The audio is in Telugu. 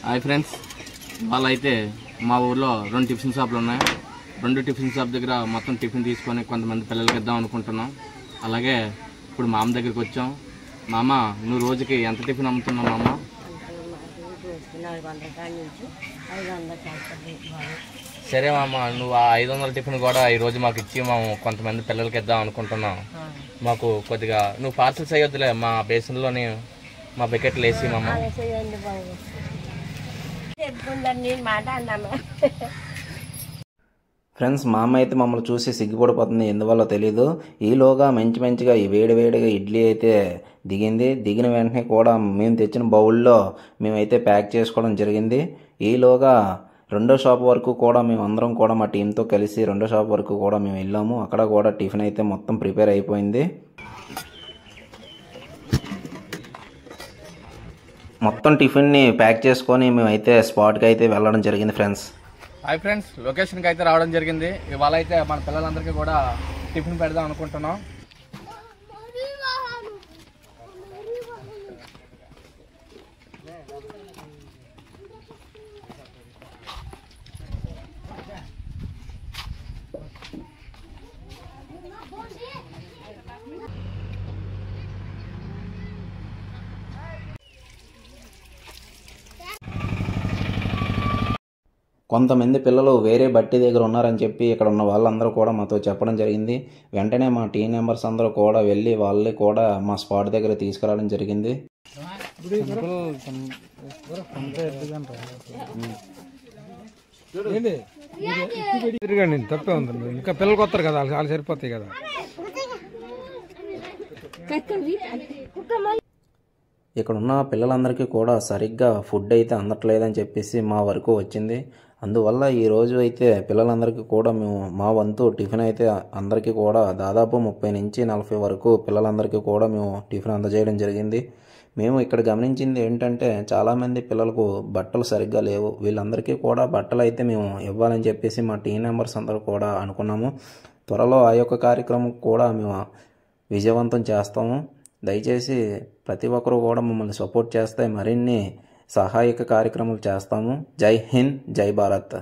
హాయ్ ఫ్రెండ్స్, వాళ్ళైతే మా ఊర్లో 2 టిఫిన్ షాపులు ఉన్నాయి. 2 టిఫిన్ షాప్ దగ్గర మొత్తం టిఫిన్ తీసుకొని కొంతమంది పిల్లలకి ఇద్దాం అనుకుంటున్నాం. అలాగే ఇప్పుడు మామ దగ్గరికి వచ్చాం. మామ, నువ్వు రోజుకి ఎంత టిఫిన్ అమ్ముతున్నావు మామ? సరే మామ, నువ్వు ఆ 500 టిఫిన్ కూడా ఈరోజు మాకు ఇచ్చి మేము కొంతమంది పిల్లలకి ఇద్దాం అనుకుంటున్నాం. మాకు కొద్దిగా నువ్వు పార్సల్స్ అయ్యొద్దులే, మా బేసిన్లోని మా బకెట్లు వేసి మామ. ఫ్రెండ్స్, మా అమ్మ అయితే మమ్మల్ని చూసి సిగ్గుపడిపోతుంది, ఎందువల్ల తెలీదు. ఈలోగా మంచిగా ఈ వేడివేడిగా ఇడ్లీ అయితే దిగిన వెంటనే కూడా మేము తెచ్చిన బౌల్లో మేమైతే ప్యాక్ చేసుకోవడం జరిగింది. ఈలోగా రెండో షాప్ వరకు కూడా మేము అందరం కూడా మా టీంతో కలిసి రెండో షాప్ వరకు కూడా మేము వెళ్ళాము. అక్కడ కూడా టిఫిన్ అయితే మొత్తం ప్రిపేర్ అయిపోయింది. మొత్తం టిఫిన్ని ప్యాక్ చేసుకొని మేమైతే స్పాట్కి అయితే వెళ్ళడం జరిగింది ఫ్రెండ్స్. హాయ్ ఫ్రెండ్స్, లొకేషన్కి అయితే రావడం జరిగింది. ఇవాళ అయితే మన పిల్లలందరికీ కూడా టిఫిన్ పెడదాం అనుకుంటున్నాం. కొంతమంది పిల్లలు వేరే బట్టి దగ్గర ఉన్నారని చెప్పి ఇక్కడ ఉన్న వాళ్ళందరూ కూడా మాతో చెప్పడం జరిగింది. వెంటనే మా టీం మెంబర్స్ అందరూ కూడా వెళ్ళి వాళ్ళని కూడా మా స్పాట్ దగ్గర తీసుకురావడం జరిగింది. తప్పే ఉంది, ఇంకా పిల్లలు వస్తారు కదా, వాళ్ళు సరిపోతాయి కదా. ఇక్కడ ఉన్న పిల్లలందరికీ కూడా సరిగ్గా ఫుడ్ అయితే అందట్లేదని చెప్పేసి మా వరకు వచ్చింది. అందువల్ల ఈరోజు అయితే పిల్లలందరికీ కూడా మేము మా వంతు టిఫిన్ అయితే అందరికీ కూడా దాదాపు 30 నుంచి 40 వరకు పిల్లలందరికీ కూడా మేము టిఫిన్ అందజేయడం జరిగింది. మేము ఇక్కడ గమనించింది ఏంటంటే చాలామంది పిల్లలకు బట్టలు సరిగ్గా లేవు. వీళ్ళందరికీ కూడా బట్టలు అయితే మేము ఇవ్వాలని చెప్పేసి మా టీం మెంబర్స్ అందరూ కూడా అనుకున్నాము. త్వరలో ఆ యొక్క కార్యక్రమం కూడా మేము విజయవంతం చేస్తాము. దయచేసి ప్రతి ఒక్కరూ కూడా మమ్మల్ని సపోర్ట్ చేస్తే మరిన్ని సహాయక కార్యక్రమాలు చేస్తాము. జై హింద్, జై భారత్.